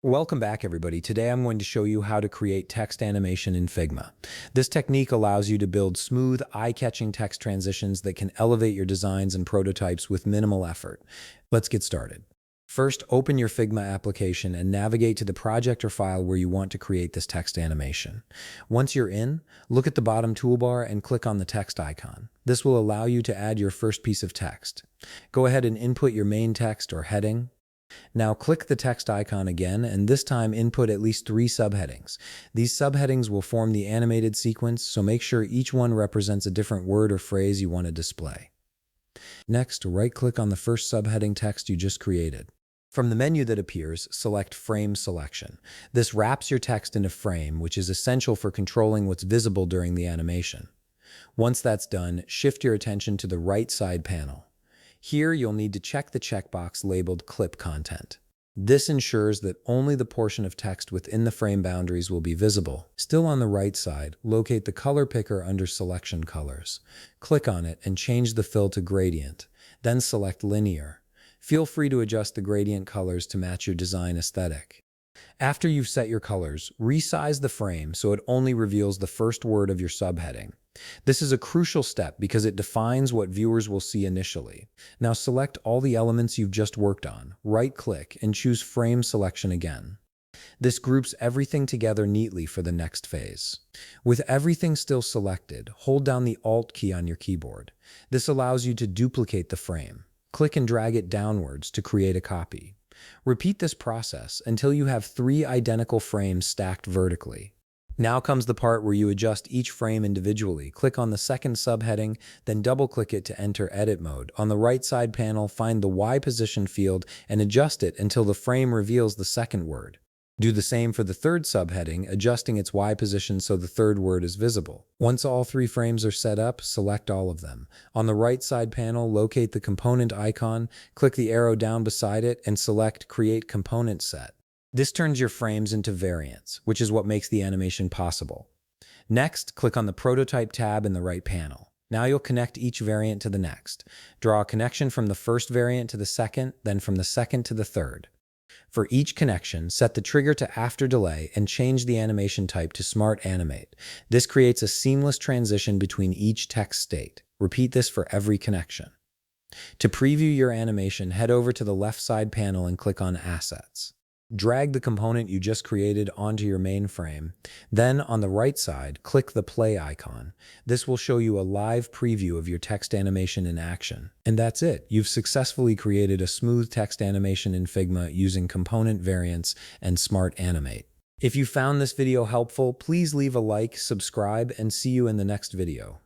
Welcome back, everybody. Today I'm going to show you how to create text animation in Figma. This technique allows you to build smooth, eye-catching text transitions that can elevate your designs and prototypes with minimal effort. Let's get started. First, open your Figma application and navigate to the project or file where you want to create this text animation. Once you're in, look at the bottom toolbar and click on the text icon. This will allow you to add your first piece of text. Go ahead and input your main text or heading. Now click the text icon again, and this time input at least 3 subheadings. These subheadings will form the animated sequence, so make sure each one represents a different word or phrase you want to display. Next, right-click on the first subheading text you just created. From the menu that appears, select Frame Selection. This wraps your text in a frame, which is essential for controlling what's visible during the animation. Once that's done, shift your attention to the right side panel. Here, you'll need to check the checkbox labeled Clip Content. This ensures that only the portion of text within the frame boundaries will be visible. Still on the right side, locate the color picker under Selection Colors. Click on it and change the fill to Gradient. Then select Linear. Feel free to adjust the gradient colors to match your design aesthetic. After you've set your colors, resize the frame so it only reveals the first word of your subheading. This is a crucial step because it defines what viewers will see initially. Now select all the elements you've just worked on, right-click, and choose Frame Selection again. This groups everything together neatly for the next phase. With everything still selected, hold down the Alt key on your keyboard. This allows you to duplicate the frame. Click and drag it downwards to create a copy. Repeat this process until you have 3 identical frames stacked vertically. Now comes the part where you adjust each frame individually. Click on the second subheading, then double-click it to enter edit mode. On the right side panel, find the Y position field and adjust it until the frame reveals the second word. Do the same for the third subheading, adjusting its Y position so the third word is visible. Once all 3 frames are set up, select all of them. On the right side panel, locate the component icon, click the arrow down beside it, and select Create Component Set. This turns your frames into variants, which is what makes the animation possible. Next, click on the Prototype tab in the right panel. Now you'll connect each variant to the next. Draw a connection from the first variant to the second, then from the second to the third. For each connection, set the trigger to After Delay and change the animation type to Smart Animate. This creates a seamless transition between each text state. Repeat this for every connection. To preview your animation, head over to the left side panel and click on Assets. Drag the component you just created onto your main frame. Then, on the right side, click the play icon. This will show you a live preview of your text animation in action. And that's it. You've successfully created a smooth text animation in Figma using component variants and Smart Animate. If you found this video helpful, please leave a like, subscribe, and see you in the next video.